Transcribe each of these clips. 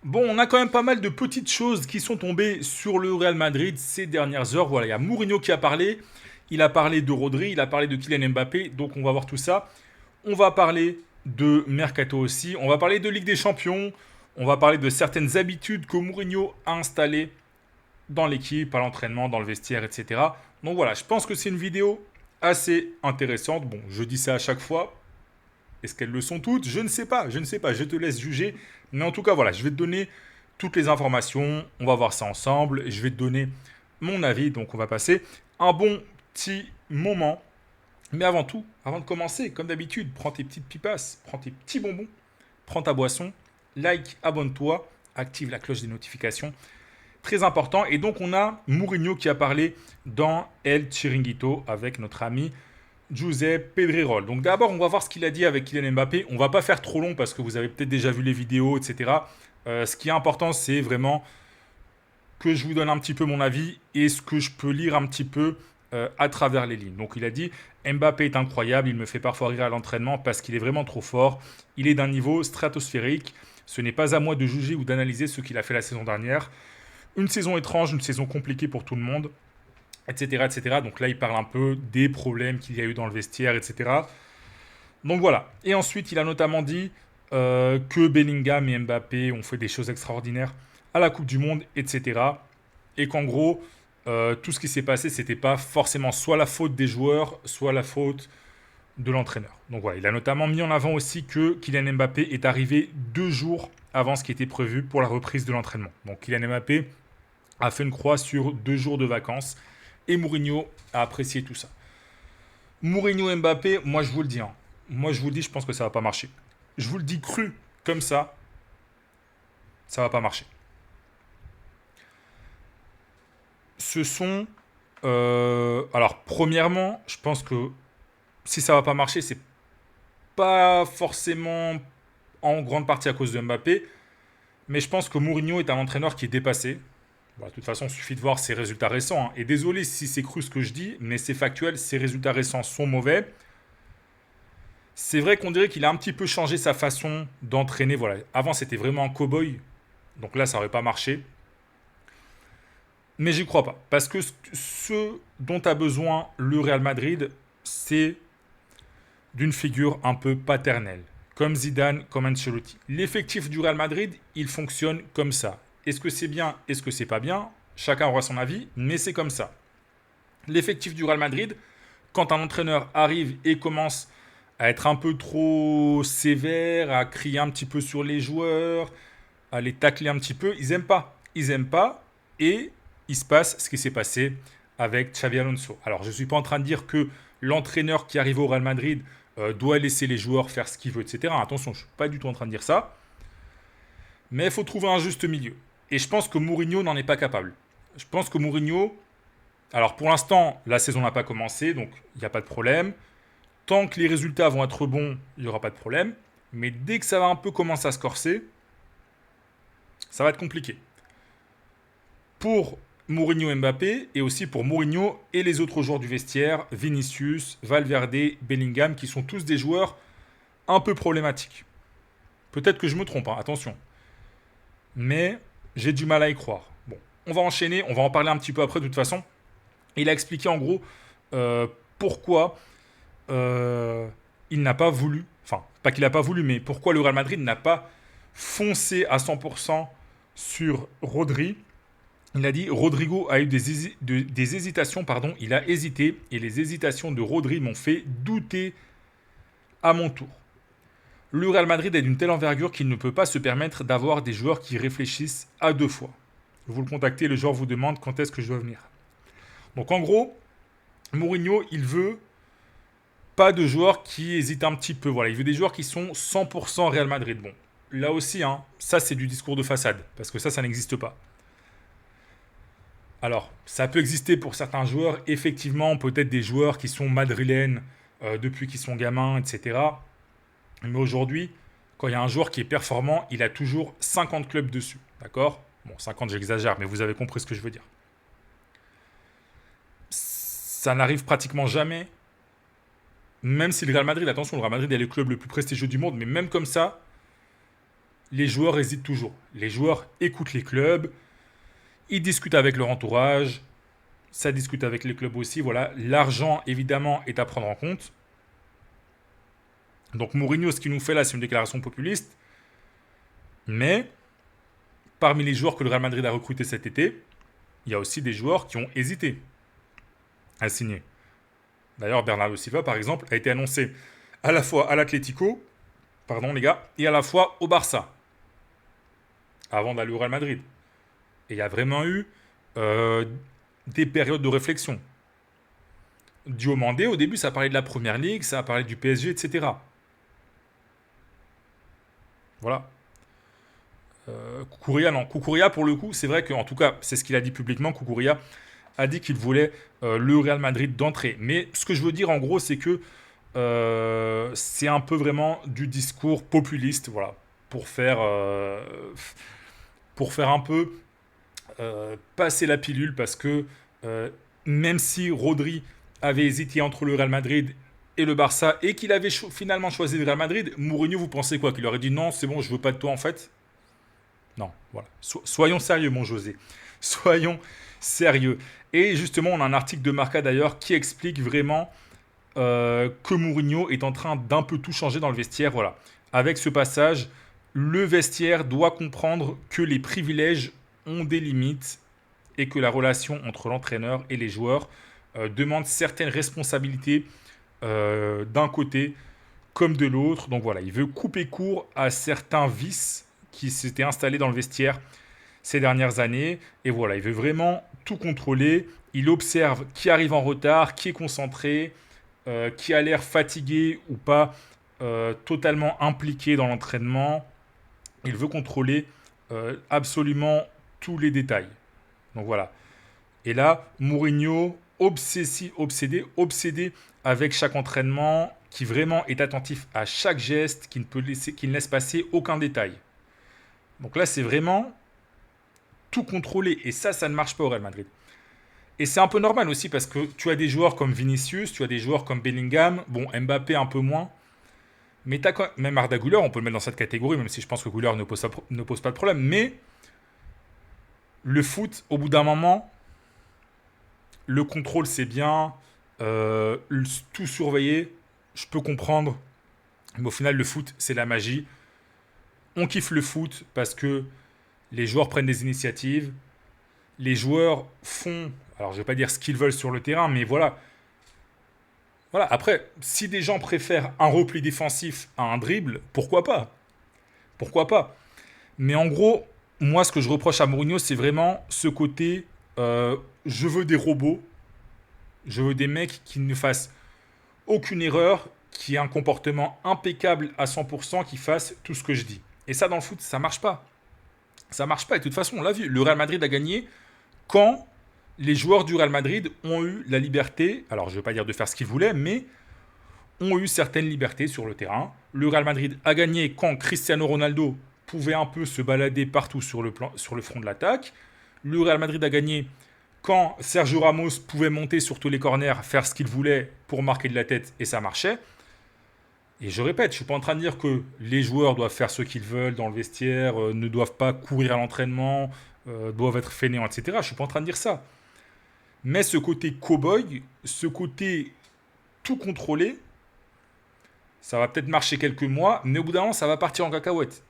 Bon, on a quand même pas mal de petites choses qui sont tombées sur le Real Madrid ces dernières heures. Voilà, il y a Mourinho qui a parlé. Il a parlé de Rodri, il a parlé de Kylian Mbappé. Donc on va voir tout ça. On va parler de Mercato aussi. On va parler de Ligue des Champions. On va parler de certaines habitudes que Mourinho a installées dans l'équipe, à l'entraînement, dans le vestiaire, etc. Donc voilà, je pense que c'est une vidéo assez intéressante. Bon, je dis ça à chaque fois. Est-ce qu'elles le sont toutes? Je ne sais pas, je ne sais pas, je te laisse juger. Mais en tout cas, voilà, je vais te donner toutes les informations, on va voir ça ensemble, je vais te donner mon avis, donc on va passer un bon petit moment. Mais avant tout, avant de commencer, comme d'habitude, prends tes petites pipasses, prends tes petits bonbons, prends ta boisson, like, abonne-toi, active la cloche des notifications. Très important. Et donc on a Mourinho qui a parlé dans El Chiringuito avec notre ami Giuseppe Pedrerol. Donc d'abord, on va voir ce qu'il a dit avec Kylian Mbappé. On va pas faire trop long parce que vous avez peut-être déjà vu les vidéos, etc. Ce qui est important, c'est vraiment que je vous donne un petit peu mon avis et ce que je peux lire un petit peu à travers les lignes. Donc il a dit Mbappé est incroyable, il me fait parfois rire à l'entraînement parce qu'il est vraiment trop fort. Il est d'un niveau stratosphérique. Ce n'est pas à moi de juger ou d'analyser ce qu'il a fait la saison dernière. Une saison étrange, une saison compliquée pour tout le monde, etc., etc. Donc là, il parle un peu des problèmes qu'il y a eu dans le vestiaire, etc. Donc voilà. Et ensuite, il a notamment dit que Bellingham et Mbappé ont fait des choses extraordinaires à la Coupe du Monde, etc. Et qu'en gros, tout ce qui s'est passé, c'était pas forcément soit la faute des joueurs, soit la faute de l'entraîneur. Donc voilà, il a notamment mis en avant aussi que Kylian Mbappé est arrivé 2 jours avant ce qui était prévu pour la reprise de l'entraînement. Donc Kylian Mbappé a fait une croix sur 2 jours de vacances et Mourinho a apprécié tout ça. Mourinho Mbappé, moi je vous le dis, hein. Moi je vous le dis, je pense que ça va pas marcher. Je vous le dis cru comme ça va pas marcher. Ce sont, alors premièrement, je pense que si ça va pas marcher, c'est pas forcément en grande partie à cause de Mbappé, mais je pense que Mourinho est un entraîneur qui est dépassé. Bon, de toute façon, il suffit de voir ses résultats récents, hein. Et désolé si c'est cru ce que je dis, mais c'est factuel, ses résultats récents sont mauvais. C'est vrai qu'on dirait qu'il a un petit peu changé sa façon d'entraîner. Voilà. Avant, c'était vraiment un cow-boy. Donc là, ça n'aurait pas marché. Mais j'y crois pas. Parce que ce dont a besoin le Real Madrid, c'est d'une figure un peu paternelle. Comme Zidane, comme Ancelotti. L'effectif du Real Madrid, il fonctionne comme ça. Est-ce que c'est bien? Est-ce que c'est pas bien? Chacun aura son avis, mais c'est comme ça. L'effectif du Real Madrid, quand un entraîneur arrive et commence à être un peu trop sévère, à crier un petit peu sur les joueurs, à les tacler un petit peu, ils aiment pas. Ils aiment pas et il se passe ce qui s'est passé avec Xavi Alonso. Alors je ne suis pas en train de dire que l'entraîneur qui arrive au Real Madrid doit laisser les joueurs faire ce qu'il veut, etc. Attention, je ne suis pas du tout en train de dire ça. Mais il faut trouver un juste milieu. Et je pense que Mourinho n'en est pas capable. Je pense que Mourinho, alors pour l'instant, la saison n'a pas commencé, donc il n'y a pas de problème. Tant que les résultats vont être bons, il n'y aura pas de problème. Mais dès que ça va un peu commencer à se corser, ça va être compliqué. Pour Mourinho et Mbappé, et aussi pour Mourinho et les autres joueurs du vestiaire, Vinicius, Valverde, Bellingham, qui sont tous des joueurs un peu problématiques. Peut-être que je me trompe, hein, attention. Mais j'ai du mal à y croire. Bon, on va enchaîner, on va en parler un petit peu après de toute façon. Il a expliqué en gros pourquoi il n'a pas voulu, enfin, pas qu'il n'a pas voulu, mais pourquoi le Real Madrid n'a pas foncé à 100% sur Rodri. Il a dit Rodrigo a eu des hésitations, pardon, il a hésité et les hésitations de Rodri m'ont fait douter à mon tour. Le Real Madrid est d'une telle envergure qu'il ne peut pas se permettre d'avoir des joueurs qui réfléchissent à 2 fois. Vous le contactez, le joueur vous demande quand est-ce que je dois venir. Donc en gros, Mourinho, il veut pas de joueurs qui hésitent un petit peu. Voilà, il veut des joueurs qui sont 100% Real Madrid. Bon, là aussi, hein, ça c'est du discours de façade, parce que ça n'existe pas. Alors, ça peut exister pour certains joueurs, effectivement, peut-être des joueurs qui sont madrilènes depuis qu'ils sont gamins, etc. Mais aujourd'hui, quand il y a un joueur qui est performant, il a toujours 50 clubs dessus. D'accord? Bon, 50, j'exagère, mais vous avez compris ce que je veux dire. Ça n'arrive pratiquement jamais, même si le Real Madrid, attention, le Real Madrid est le club le plus prestigieux du monde, mais même comme ça, les joueurs hésitent toujours. Les joueurs écoutent les clubs, ils discutent avec leur entourage, ça discute avec les clubs aussi. Voilà, l'argent évidemment est à prendre en compte. Donc Mourinho, ce qu'il nous fait là, c'est une déclaration populiste. Mais parmi les joueurs que le Real Madrid a recrutés cet été, il y a aussi des joueurs qui ont hésité à signer. D'ailleurs, Bernardo Silva, par exemple, a été annoncé à la fois à l'Atlético, pardon les gars, et à la fois au Barça, avant d'aller au Real Madrid. Et il y a vraiment eu euh, des périodes de réflexion. Diomandé, au début, ça parlait de la Première Ligue, ça a parlé du PSG, etc. Voilà. Kukuria, non. Kukuria, pour le coup, c'est vrai qu'en tout cas, c'est ce qu'il a dit publiquement. Kukuria a dit qu'il voulait le Real Madrid d'entrée. Mais ce que je veux dire, en gros, c'est que c'est un peu vraiment du discours populiste, voilà, pour faire, pour faire un peu passer la pilule, parce que même si Rodri avait hésité entre le Real Madrid et le Barça, et qu'il avait finalement choisi le Real Madrid, Mourinho, vous pensez quoi? Qu'il aurait dit non, c'est bon, je veux pas de toi en fait? Non, voilà. Soyons sérieux, mon José. Soyons sérieux. Et justement, on a un article de Marca d'ailleurs qui explique vraiment que Mourinho est en train d'un peu tout changer dans le vestiaire. Voilà. Avec ce passage, le vestiaire doit comprendre que les privilèges ont des limites et que la relation entre l'entraîneur et les joueurs demande certaines responsabilités d'un côté comme de l'autre. Donc voilà, il veut couper court à certains vices qui s'étaient installés dans le vestiaire ces dernières années. Et voilà, il veut vraiment tout contrôler. Il observe qui arrive en retard, qui est concentré, qui a l'air fatigué ou pas totalement impliqué dans l'entraînement. Il veut contrôler absolument tous les détails. Donc voilà. Et là, Mourinho, obsédé avec chaque entraînement, qui vraiment est attentif à chaque geste, qui ne laisse passer aucun détail. Donc là, c'est vraiment tout contrôlé. Et ça ne marche pas au Real Madrid. Et c'est un peu normal aussi parce que tu as des joueurs comme Vinicius, tu as des joueurs comme Bellingham, bon, Mbappé un peu moins. Mais t'as quand même Arda Güler, on peut le mettre dans cette catégorie, même si je pense que Güler ne pose pas de problème. Mais le foot, au bout d'un moment, le contrôle c'est bien, tout surveiller, je peux comprendre. Mais au final, le foot, c'est la magie. On kiffe le foot parce que les joueurs prennent des initiatives, les joueurs font, alors je vais pas dire ce qu'ils veulent sur le terrain, mais voilà. Voilà, après, si des gens préfèrent un repli défensif à un dribble, pourquoi pas? Pourquoi pas? Mais en gros, moi, ce que je reproche à Mourinho, c'est vraiment ce côté je veux des robots, je veux des mecs qui ne fassent aucune erreur, qui aient un comportement impeccable à 100%, qui fassent tout ce que je dis. Et ça, dans le foot, ça marche pas. Ça marche pas. Et de toute façon, on l'a vu. Le Real Madrid a gagné quand les joueurs du Real Madrid ont eu la liberté, alors je ne veux pas dire de faire ce qu'ils voulaient, mais ont eu certaines libertés sur le terrain. Le Real Madrid a gagné quand Cristiano Ronaldo pouvait un peu se balader partout sur le front de l'attaque. Le Real Madrid a gagné quand Sergio Ramos pouvait monter sur tous les corners, faire ce qu'il voulait pour marquer de la tête, et ça marchait. Et je répète, je ne suis pas en train de dire que les joueurs doivent faire ce qu'ils veulent dans le vestiaire, ne doivent pas courir à l'entraînement, doivent être fainéants, etc. Je ne suis pas en train de dire ça. Mais ce côté cow-boy, ce côté tout contrôlé, ça va peut-être marcher quelques mois, mais au bout d'un moment, ça va partir en cacahuète.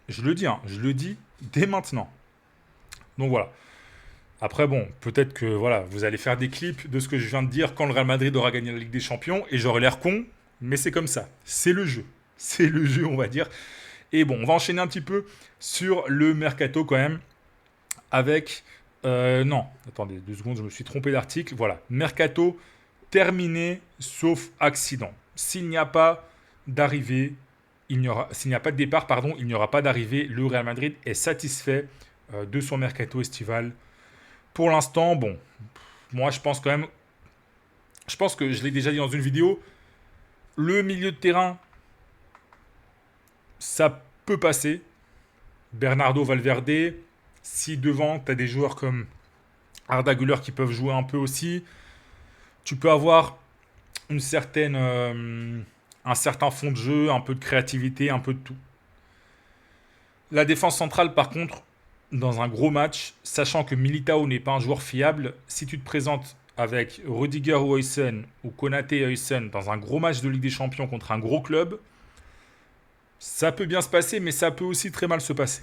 Je le dis, hein, je le dis dès maintenant. Donc voilà. Après, bon, peut-être que voilà, vous allez faire des clips de ce que je viens de dire quand le Real Madrid aura gagné la Ligue des Champions, et j'aurai l'air con, mais c'est comme ça. C'est le jeu. C'est le jeu, on va dire. Et bon, on va enchaîner un petit peu sur le mercato quand même, avec... non, attendez, 2 secondes, je me suis trompé d'article. Voilà, mercato terminé, sauf accident. S'il n'y a pas d'arrivée, s'il n'y a pas de départ, pardon, il n'y aura pas d'arrivée. Le Real Madrid est satisfait de son mercato estival. Pour l'instant, bon, moi je pense quand même, je pense que je l'ai déjà dit dans une vidéo, le milieu de terrain, ça peut passer. Bernardo Valverde, si devant, tu as des joueurs comme Arda Güler qui peuvent jouer un peu aussi, tu peux avoir une certaine, un certain fond de jeu, un peu de créativité, un peu de tout. La défense centrale, par contre, dans un gros match, sachant que Militao n'est pas un joueur fiable, si tu te présentes avec Rudiger ou Huysen ou Konaté et Huysen dans un gros match de Ligue des Champions contre un gros club, ça peut bien se passer, mais ça peut aussi très mal se passer.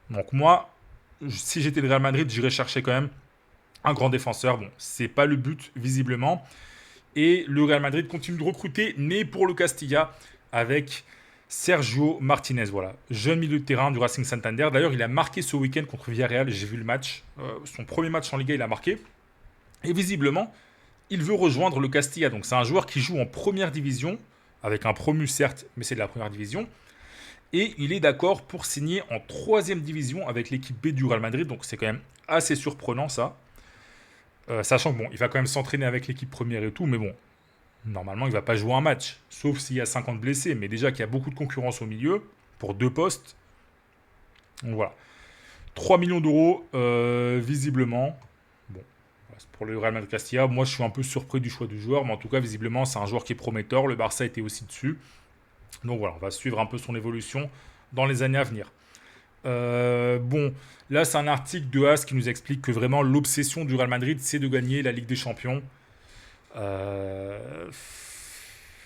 Donc moi, si j'étais le Real Madrid, j'irais chercher quand même un grand défenseur. Bon, c'est pas le but visiblement. Et le Real Madrid continue de recruter, mais pour le Castilla, avec Sergio Martinez, voilà, jeune milieu de terrain du Racing Santander. D'ailleurs, il a marqué ce week-end contre Villarreal, j'ai vu le match. Son premier match en Liga, il a marqué. Et visiblement, il veut rejoindre le Castilla. Donc c'est un joueur qui joue en première division, avec un promu certes, mais c'est de la première division. Et il est d'accord pour signer en troisième division avec l'équipe B du Real Madrid. Donc c'est quand même assez surprenant ça. Sachant que bon, il va quand même s'entraîner avec l'équipe première et tout, mais bon, normalement il va pas jouer un match, sauf s'il y a 50 blessés. Mais déjà qu'il y a beaucoup de concurrence au milieu pour deux postes. Donc voilà. 3 millions d'euros, visiblement. Bon, voilà, c'est pour le Real Madrid Castilla. Moi je suis un peu surpris du choix du joueur, mais en tout cas, visiblement, c'est un joueur qui est prometteur. Le Barça était aussi dessus. Donc voilà, on va suivre un peu son évolution dans les années à venir. Bon, là c'est un article de As qui nous explique que vraiment l'obsession du Real Madrid c'est de gagner la Ligue des Champions. Euh,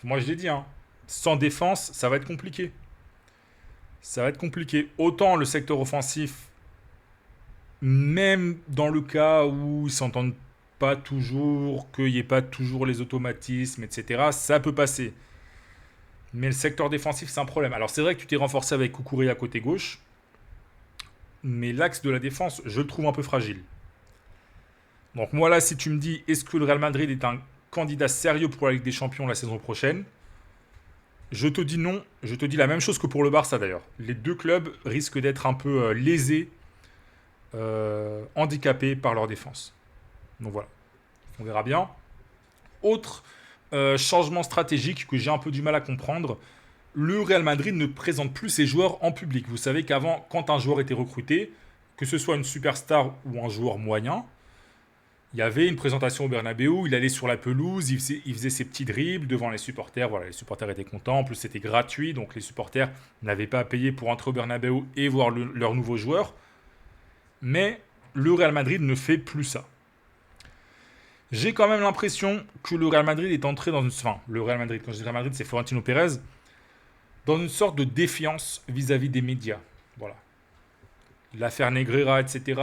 Moi je l'ai dit, hein, sans défense ça va être compliqué. Ça va être compliqué. Autant le secteur offensif, même dans le cas où ils s'entendent pas toujours, qu'il n'y ait pas toujours les automatismes, etc., ça peut passer. Mais le secteur défensif c'est un problème. Alors c'est vrai que tu t'es renforcé avec Koukouré à côté gauche, mais l'axe de la défense, je le trouve un peu fragile. Donc moi là, si tu me dis, est-ce que le Real Madrid est un candidat sérieux pour la Ligue des Champions la saison prochaine, je te dis non. Je te dis la même chose que pour le Barça d'ailleurs. Les deux clubs risquent d'être un peu lésés, handicapés par leur défense. Donc voilà, on verra bien. Autre changement stratégique que j'ai un peu du mal à comprendre, le Real Madrid ne présente plus ses joueurs en public. Vous savez qu'avant, quand un joueur était recruté, que ce soit une superstar ou un joueur moyen, il y avait une présentation au Bernabeu, il allait sur la pelouse, il faisait ses petits dribbles devant les supporters. Voilà, les supporters étaient contents. En plus, c'était gratuit, donc les supporters n'avaient pas à payer pour entrer au Bernabeu et voir leur nouveau joueur. Mais le Real Madrid ne fait plus ça. J'ai quand même l'impression que le Real Madrid est entré dans une... Enfin, le Real Madrid, quand je dis Real Madrid, c'est Florentino Pérez, dans une sorte de défiance vis-à-vis des médias. Voilà. L'affaire Negreira, etc.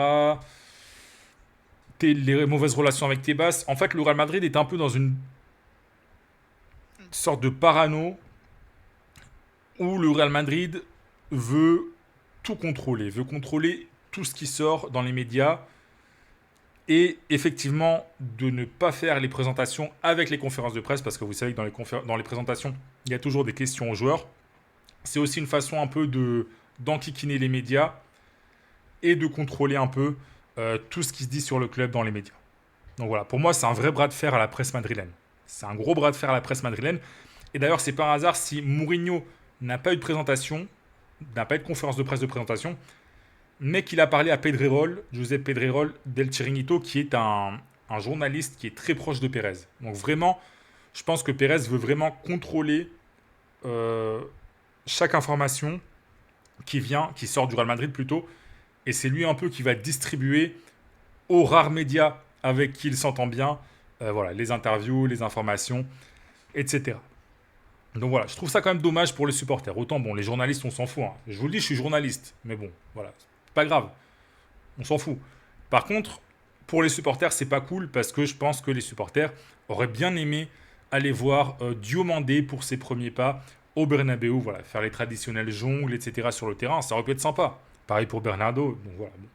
Les mauvaises relations avec Tebas. En fait, le Real Madrid est un peu dans une sorte de parano où le Real Madrid veut tout contrôler, veut contrôler tout ce qui sort dans les médias et effectivement de ne pas faire les présentations avec les conférences de presse parce que vous savez que dans les présentations, il y a toujours des questions aux joueurs. C'est aussi une façon un peu d'enquiquiner les médias et de contrôler un peu tout ce qui se dit sur le club dans les médias. Donc voilà, pour moi, c'est un vrai bras de fer à la presse madrilène. C'est un gros bras de fer à la presse madrilène. Et d'ailleurs, c'est pas un hasard si Mourinho n'a pas eu de présentation, n'a pas eu de conférence de presse de présentation, mais qu'il a parlé à Pedrerol, Josep Pedrerol del Chiringuito, qui est un journaliste qui est très proche de Pérez. Donc vraiment, je pense que Pérez veut vraiment contrôler chaque information qui sort du Real Madrid plutôt, et c'est lui un peu qui va distribuer aux rares médias avec qui il s'entend bien, voilà, les interviews, les informations, etc. Donc voilà, je trouve ça quand même dommage pour les supporters. Autant, bon, les journalistes, on s'en fout, hein. Je vous le dis, je suis journaliste, mais bon, voilà, c'est pas grave, on s'en fout. Par contre, pour les supporters, c'est pas cool parce que je pense que les supporters auraient bien aimé aller voir Diomandé pour ses premiers pas au Bernabeu, voilà, faire les traditionnels jongles, etc. sur le terrain, ça aurait pu être sympa. Pareil pour Bernardo, donc voilà. Bon.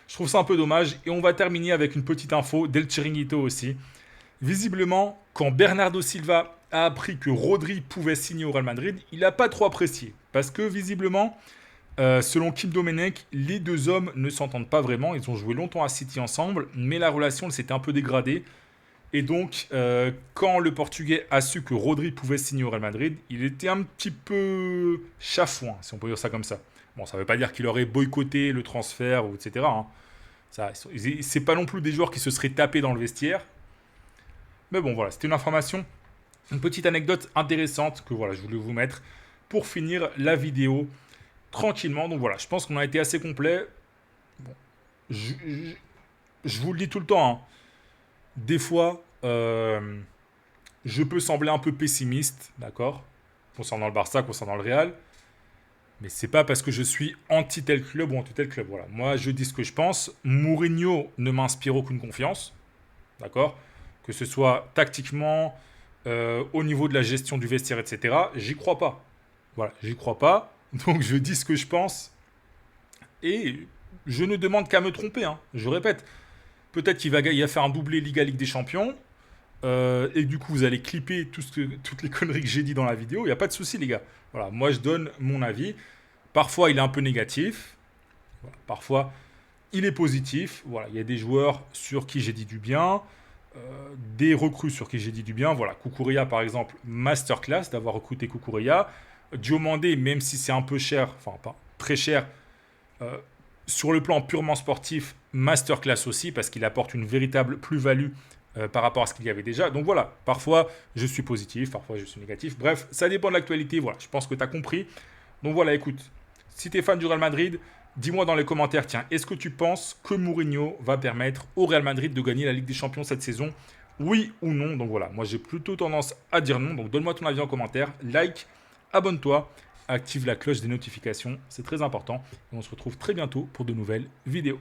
Je trouve ça un peu dommage. Et on va terminer avec une petite info del Chiringuito aussi. Visiblement, quand Bernardo Silva a appris que Rodri pouvait signer au Real Madrid, il n'a pas trop apprécié. Parce que visiblement, selon Kim Domenech, les deux hommes ne s'entendent pas vraiment. Ils ont joué longtemps à City ensemble, mais la relation s'était un peu dégradée. Et donc, quand le Portugais a su que Rodri pouvait signer au Real Madrid, il était un petit peu chafouin, si on peut dire ça comme ça. Bon, ça ne veut pas dire qu'il aurait boycotté le transfert, etc. Hein. C'est pas non plus des joueurs qui se seraient tapés dans le vestiaire. Mais bon, voilà, c'était une information, une petite anecdote intéressante que voilà, je voulais vous mettre pour finir la vidéo tranquillement. Donc voilà, je pense qu'on a été assez complet. Bon, je, je- je vous le dis tout le temps, hein. Des fois, je peux sembler un peu pessimiste, d'accord, concernant le Barça, concernant le Real. Mais c'est pas parce que je suis anti tel club ou anti tel club. Voilà. Moi, je dis ce que je pense. Mourinho ne m'inspire aucune confiance, d'accord. Que ce soit tactiquement, au niveau de la gestion du vestiaire, etc. J'y crois pas. Voilà, j'y crois pas. Donc je dis ce que je pense et je ne demande qu'à me tromper, hein. Je répète, peut-être il va faire un doublé Liga Ligue des Champions. Et du coup, vous allez clipper toutes les conneries que j'ai dit dans la vidéo. Il n'y a pas de souci, les gars. Voilà, moi, je donne mon avis. Parfois, il est un peu négatif. Voilà, parfois, il est positif. Voilà, il y a des joueurs sur qui j'ai dit du bien. Des recrues sur qui j'ai dit du bien. Voilà, Kukureya, par exemple, masterclass d'avoir recruté Kukureya. Diomandé, même si c'est un peu cher, enfin, pas très cher, euh, sur le plan purement sportif, masterclass aussi, parce qu'il apporte une véritable plus-value par rapport à ce qu'il y avait déjà. Donc voilà, parfois je suis positif, parfois je suis négatif. Bref, ça dépend de l'actualité. Voilà, je pense que tu as compris. Donc voilà, écoute, si tu es fan du Real Madrid, dis-moi dans les commentaires, tiens, est-ce que tu penses que Mourinho va permettre au Real Madrid de gagner la Ligue des Champions cette saison? Oui ou non? Donc voilà, moi j'ai plutôt tendance à dire non. Donc donne-moi ton avis en commentaire, like, abonne-toi, active la cloche des notifications, c'est très important. Et on se retrouve très bientôt pour de nouvelles vidéos.